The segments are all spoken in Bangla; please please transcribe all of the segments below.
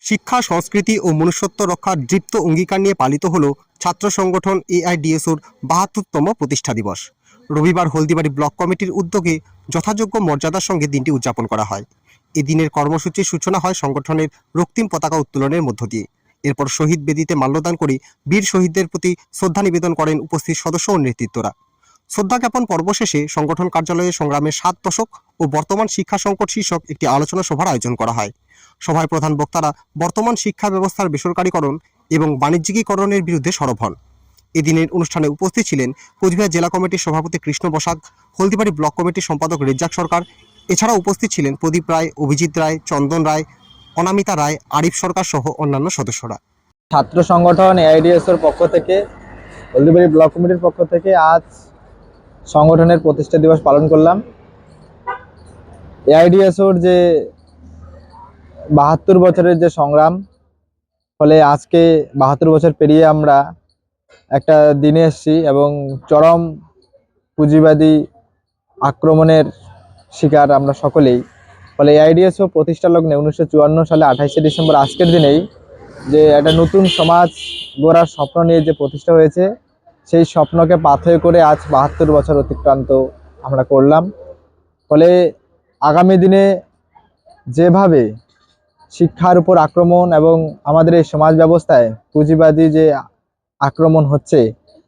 শিক্ষা, সংস্কৃতি ও মনুষ্যত্ব রক্ষার দৃপ্ত অঙ্গীকার নিয়ে পালিত হল ছাত্র সংগঠন এআইডিএসওর ৭২তম প্রতিষ্ঠা দিবস। রবিবার হলদিবাড়ি ব্লক কমিটির উদ্যোগে যথাযোগ্য মর্যাদার সঙ্গে দিনটি উদযাপন করা হয়। এদিনের কর্মসূচির সূচনা হয় সংগঠনের রক্তিম পতাকা উত্তোলনের মধ্য দিয়ে। এরপর শহীদ বেদিতে মাল্যদান করে বীর শহীদদের প্রতি শ্রদ্ধা নিবেদন করেন উপস্থিত সদস্য ও নেতৃত্বরা। শ্রদ্ধা জ্ঞাপন পর্ব শেষে সংগঠন কার্যালয়ে সংগ্রামের ৭ দশক ও বর্তমান শিক্ষা সংকট শীর্ষক একটি আলোচনা সভার আয়োজন করা হয়। সভায় প্রধান বক্তারা বর্তমান শিক্ষা ব্যবস্থার বেসরকারীকরণ এবং বাণিজ্যিকীকরণের বিরুদ্ধে সরব হন। এদিনের অনুষ্ঠানে উপস্থিত ছিলেন কোচবিহার জেলা কমিটির সভাপতি কৃষ্ণ বসাক, হলদিবাড়ি ব্লক কমিটির সম্পাদক রেজ্জাক সরকার। এছাড়াও উপস্থিত ছিলেন প্রদীপ রায়, অভিজিৎ রায়, চন্দন রায়, অনামিতা রায়, আরিফ সরকার সহ অন্যান্য সদস্যরা। ছাত্র সংগঠন এআইডিএসওর পক্ষ থেকে, হলদিবাড়ি ব্লক কমিটির পক্ষ থেকে আজ সংগঠনের প্রতিষ্ঠা দিবস পালন করলাম। এআইডিএসওর যে ৭২ বছরের যে সংগ্রাম, ফলে আজকে ৭২ বছর পেরিয়ে আমরা একটা দিনে এসেছি এবং চরম পুঁজিবাদী আক্রমণের শিকার আমরা সকলেই। ফলে এআইডিএসও প্রতিষ্ঠা লগ্নে 1954 সালে 28শে ডিসেম্বর আজকের দিনেই যে একটা নতুন সমাজ গড়ার স্বপ্ন নিয়ে যে প্রতিষ্ঠা হয়েছে, সেই স্বপ্নকে পাথেয় করে আজ ৭২ বছর অতিক্রান্ত আমরা করলাম। ফলে আগামী দিনে যেভাবে শিক্ষার উপর আক্রমণ এবং আমাদের এই সমাজ ব্যবস্থায় পুঁজিবাদী যে আক্রমণ হচ্ছে,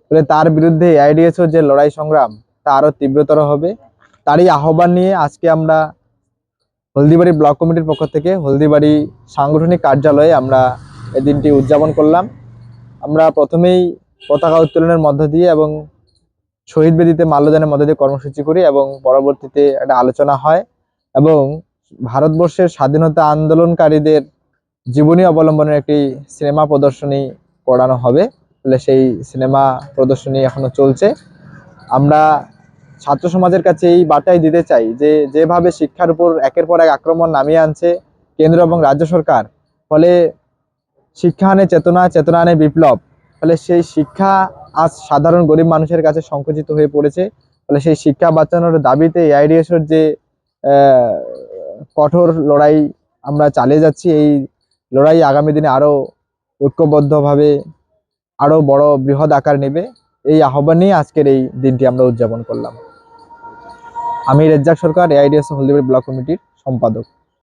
ফলে তার বিরুদ্ধে এআইডিএসওর যে লড়াই সংগ্রাম তা আরও তীব্রতর হবে। তারই আহ্বান নিয়ে আজকে আমরা হলদিবাড়ি ব্লক কমিটির পক্ষ থেকে হলদিবাড়ি সাংগঠনিক কার্যালয়ে আমরা এই দিনটি উদযাপন করলাম। আমরা প্রথমেই পতাকা উত্তোলনের মধ্য দিয়ে এবং শহীদ বেদিতে মাল্যদানের মধ্য দিয়ে কর্মসূচি করি এবং পরবর্তীতে একটা আলোচনা হয় এবং ভারতবর্ষের স্বাধীনতা আন্দোলনকারীদের জীবনী অবলম্বনের একটি সিনেমা প্রদর্শনী করানো হবে। ফলে সেই সিনেমা প্রদর্শনী এখনো চলছে। আমরা ছাত্র সমাজের কাছে এই বার্তাই দিতে চাই যে যেভাবে শিক্ষার উপর একের পর এক আক্রমণ নামিয়ে আনছে কেন্দ্র এবং রাজ্য সরকার, ফলে শিক্ষা আনে চেতনা, চেতনা আনে বিপ্লব। ফলে সেই শিক্ষা আজ সাধারণ গরিব মানুষের কাছে সংকুচিত হয়ে পড়েছে। ফলে সেই শিক্ষা বাঁচানোর দাবিতে এআইডিএসওর যে কঠোর লড়াই আমরা চালিয়ে যাচ্ছি, এই লড়াই আগামী দিনে আরও ঐক্যবদ্ধভাবে আরও বড় বৃহৎ আকার নেবে। এই আহ্বান নিয়ে আজকের এই দিনটি আমরা উদযাপন করলাম। আমি রেজ্জাক সরকার, এআইডিএসও হলদিবাড়ি ব্লক কমিটির সম্পাদক।